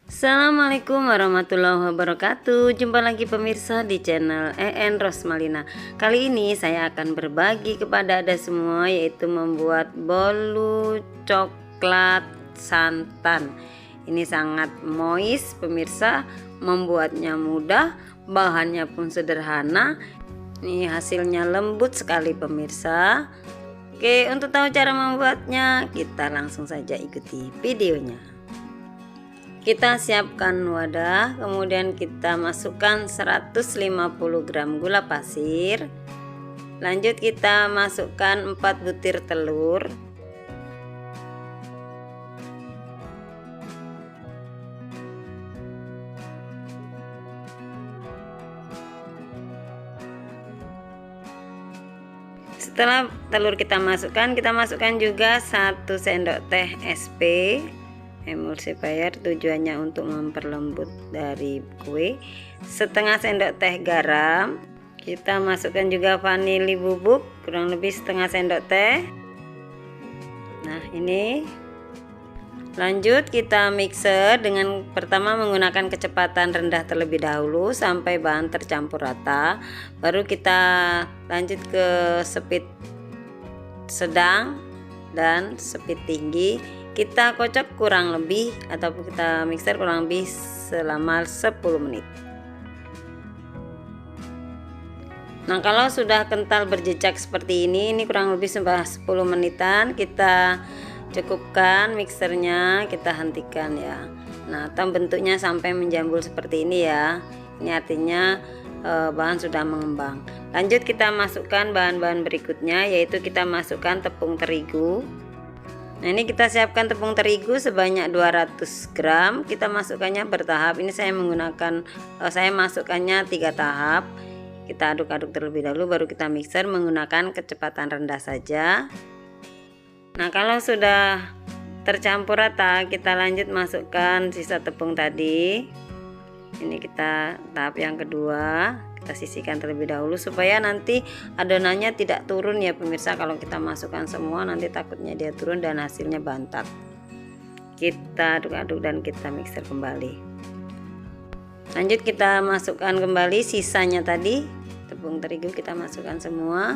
Assalamualaikum warahmatullahi wabarakatuh. Jumpa lagi pemirsa di channel EN Rosmalina. Kali ini saya akan berbagi kepada Anda semua, yaitu membuat bolu coklat santan. Ini sangat moist pemirsa, membuatnya mudah, bahannya pun sederhana. Ini hasilnya lembut sekali pemirsa. Oke, untuk tahu cara membuatnya, kita langsung saja ikuti videonya. Kita siapkan wadah, kemudian kita masukkan 150 gram gula pasir. Lanjut kita masukkan 4 butir telur. Setelah telur kita masukkan juga 1 sendok teh SP emulsifier, tujuannya untuk memperlembut dari kue. Setengah sendok teh garam. Kita masukkan juga vanili bubuk kurang lebih setengah sendok teh. Nah ini, lanjut kita mixer dengan pertama menggunakan kecepatan rendah terlebih dahulu sampai bahan tercampur rata. Baru kita lanjut ke speed sedang dan speed tinggi. Kita kocok kurang lebih ataupun kita mixer kurang lebih selama 10 menit. Nah kalau sudah kental berjejak seperti ini kurang lebih 10 menitan, kita cukupkan mixernya, kita hentikan ya. Nah atau bentuknya sampai menjambul seperti ini ya. Ini artinya bahan sudah mengembang. Lanjut kita masukkan bahan-bahan berikutnya, yaitu kita masukkan tepung terigu. Nah ini kita siapkan tepung terigu sebanyak 200 gram. Kita masukkannya bertahap. Ini saya masukkannya 3 tahap. Kita aduk-aduk terlebih dahulu, baru kita mixer menggunakan kecepatan rendah saja. Nah kalau sudah tercampur rata, kita lanjut masukkan sisa tepung tadi. Ini kita tahap yang kedua, kita sisihkan terlebih dahulu supaya nanti adonannya tidak turun ya pemirsa. Kalau kita masukkan semua nanti takutnya dia turun dan hasilnya bantat. Kita aduk-aduk dan kita mixer kembali. Lanjut kita masukkan kembali sisanya tadi, tepung terigu kita masukkan semua.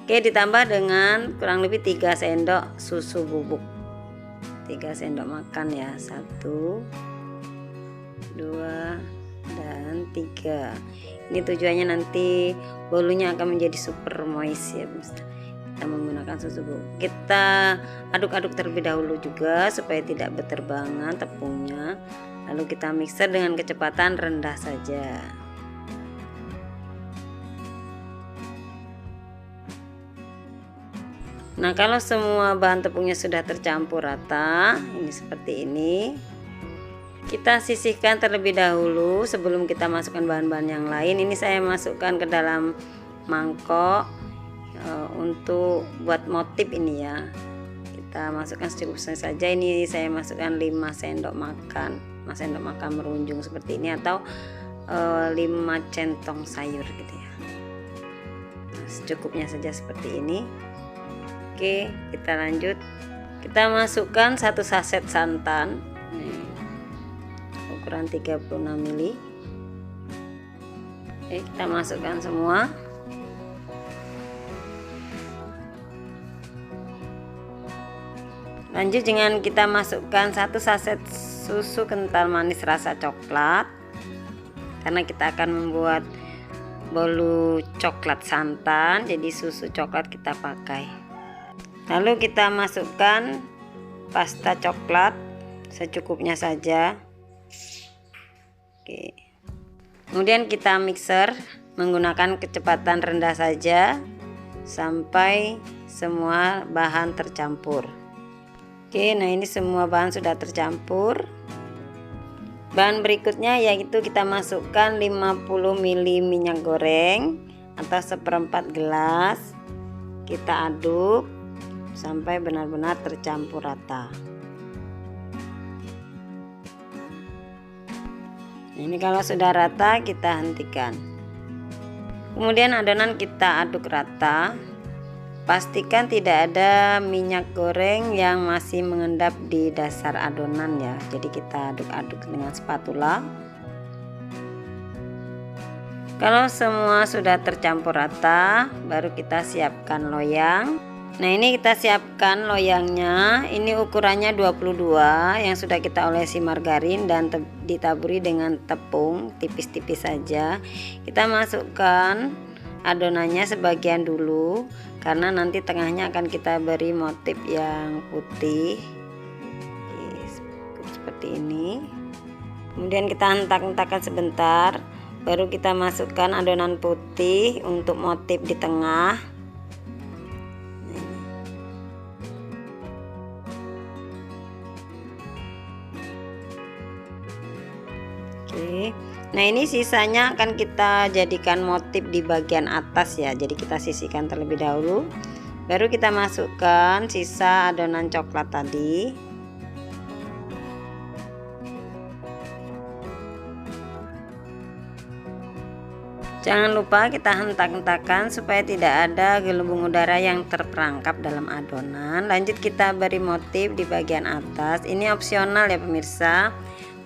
Oke, ditambah dengan kurang lebih 3 sendok susu bubuk, 3 sendok makan ya, 1 2 dan 3. Ini tujuannya nanti bolunya akan menjadi super moist ya. Kita menggunakan susu bubuk. Kita aduk-aduk terlebih dahulu juga supaya tidak berterbangan tepungnya. Lalu kita mixer dengan kecepatan rendah saja. Nah kalau semua bahan tepungnya sudah tercampur rata, ini seperti ini. Kita sisihkan terlebih dahulu sebelum kita masukkan bahan-bahan yang lain. Ini saya masukkan ke dalam mangkok untuk buat motif ini ya. Kita masukkan secukupnya saja. Ini saya masukkan 5 sendok makan, 5 sendok makan merunjung seperti ini, atau 5 centong sayur gitu ya. Nah, secukupnya saja seperti ini. Oke, kita lanjut. Kita masukkan 1 saset santan. Nih, ukuran 36 ml. Oke, kita masukkan semua. Lanjut dengan kita masukkan 1 saset susu kental manis rasa coklat, karena kita akan membuat bolu coklat santan, jadi susu coklat kita pakai. Lalu kita masukkan pasta coklat secukupnya saja. Oke. Kemudian kita mixer menggunakan kecepatan rendah saja sampai semua bahan tercampur. Oke, nah ini semua bahan sudah tercampur. Bahan berikutnya yaitu kita masukkan 50 ml minyak goreng atau 1/4 gelas. Kita aduk sampai benar-benar tercampur rata. Ini kalau sudah rata kita hentikan. Kemudian adonan kita aduk rata pastikan tidak ada minyak goreng yang masih mengendap di dasar adonan ya. Jadi kita aduk-aduk dengan spatula. Kalau semua sudah tercampur rata, baru kita siapkan loyang. Nah, ini kita siapkan loyangnya. Ini ukurannya 22 yang sudah kita olesi margarin dan ditaburi dengan tepung tipis-tipis saja. Kita masukkan adonannya sebagian dulu karena nanti tengahnya akan kita beri motif yang putih. Seperti ini. Kemudian kita hentak-hentakkan sebentar. Baru kita masukkan adonan putih untuk motif di tengah. Oke. Nah, ini sisanya akan kita jadikan motif di bagian atas ya. Jadi kita sisihkan terlebih dahulu. Baru kita masukkan sisa adonan coklat tadi. Jangan lupa kita hentak-hentakan supaya tidak ada gelembung udara yang terperangkap dalam adonan. Lanjut kita beri motif di bagian atas. Ini opsional ya pemirsa.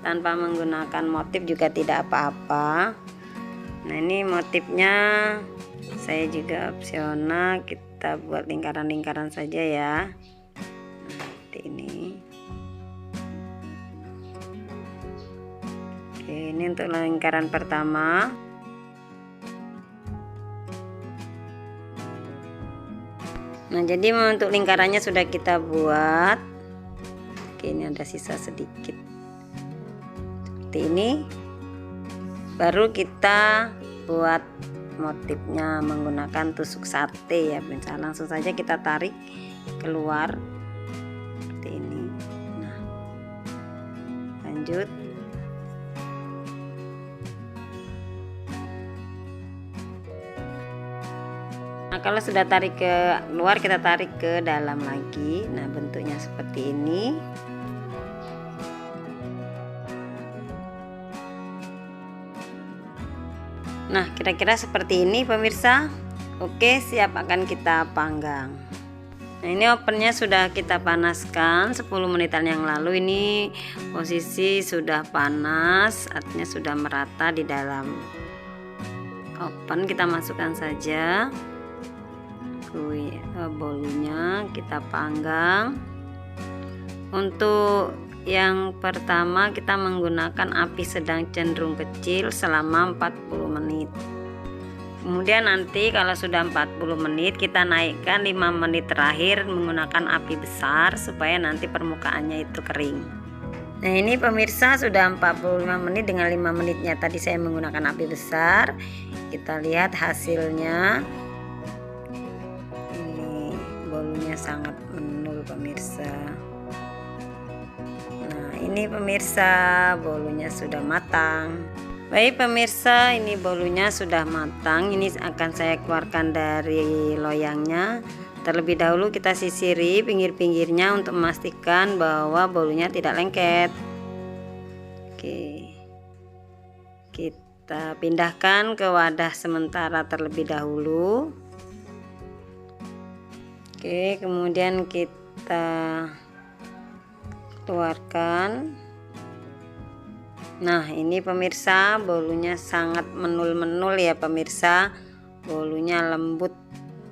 Tanpa menggunakan motif juga tidak apa-apa. Nah, ini motifnya saya juga opsional. Kita buat lingkaran-lingkaran saja ya. Nah, seperti ini. Oke, ini untuk lingkaran pertama. Nah, jadi untuk lingkarannya sudah kita buat. Oke, ini ada sisa sedikit seperti ini. Baru kita buat motifnya menggunakan tusuk sate ya pemirsa. Langsung saja kita tarik keluar seperti ini. Nah, lanjut. Nah, kalau sudah tarik ke luar, kita tarik ke dalam lagi. Nah, bentuknya seperti ini. Nah, kira-kira seperti ini pemirsa. Oke, siap akan kita panggang. Nah, ini ovennya sudah kita panaskan 10 menitan yang lalu. Ini posisi sudah panas, artinya sudah merata di dalam oven. Kita masukkan saja bolunya, kita panggang. Untuk yang pertama kita menggunakan api sedang cenderung kecil selama 40 menit. Kemudian nanti kalau sudah 40 menit kita naikkan 5 menit terakhir menggunakan api besar supaya nanti permukaannya itu kering. Nah, ini pemirsa sudah 45 menit dengan 5 menitnya tadi saya menggunakan api besar. Kita lihat hasilnya. Bolunya sangat menul pemirsa. Nah, ini pemirsa bolunya sudah matang. Baik pemirsa, ini bolunya sudah matang. Ini akan saya keluarkan dari loyangnya. Terlebih dahulu kita sisiri pinggir-pinggirnya untuk memastikan bahwa bolunya tidak lengket. Oke, kita pindahkan ke wadah sementara terlebih dahulu. Oke, kemudian kita keluarkan. Nah, ini pemirsa bolunya sangat menul-menul ya pemirsa. Bolunya lembut.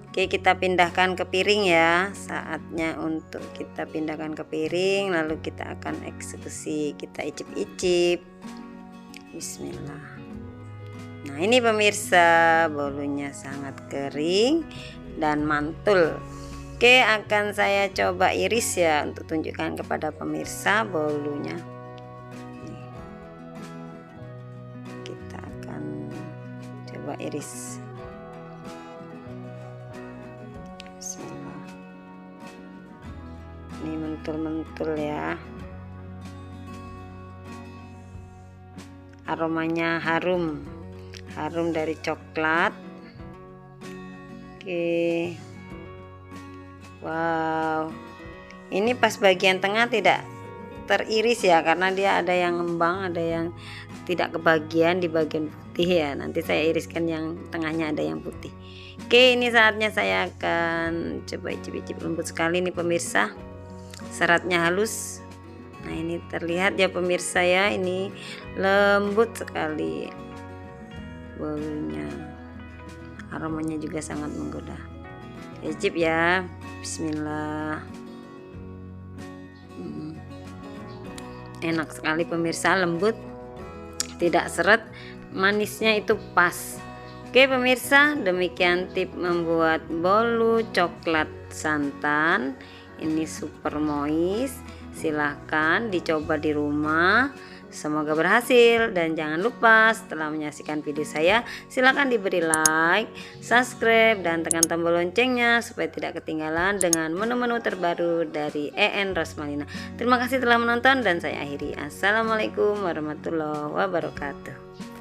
Oke, kita pindahkan ke piring ya. Saatnya untuk kita pindahkan ke piring, lalu kita akan eksekusi. Kita icip-icip. Bismillah. Nah, ini pemirsa bolunya sangat kering dan mantul. Oke, akan saya coba iris ya untuk tunjukkan kepada pemirsa bolunya. Nih. Kita akan coba iris. Bismillah. Ini mentul-mentul ya. Aromanya harum. Harum dari coklat. Oke. Wow, ini pas bagian tengah tidak teriris ya karena dia ada yang ngembang, ada yang tidak kebagian di bagian putih ya. Nanti saya iriskan yang tengahnya ada yang putih. Oke, ini saatnya saya akan coba icip-icip. Lembut sekali nih pemirsa, seratnya halus. Nah ini terlihat ya pemirsa ya, ini lembut sekali baunya, aromanya juga sangat menggoda. Icip ya, bismillah. Enak sekali pemirsa, lembut, tidak seret, manisnya itu pas. Oke pemirsa, demikian tip membuat bolu coklat santan. Ini super moist, silahkan dicoba di rumah. Semoga berhasil, dan jangan lupa setelah menyaksikan video saya silahkan diberi like, subscribe, dan tekan tombol loncengnya supaya tidak ketinggalan dengan menu-menu terbaru dari EN Rosmalina. Terima kasih telah menonton dan saya akhiri. Assalamualaikum warahmatullahi wabarakatuh.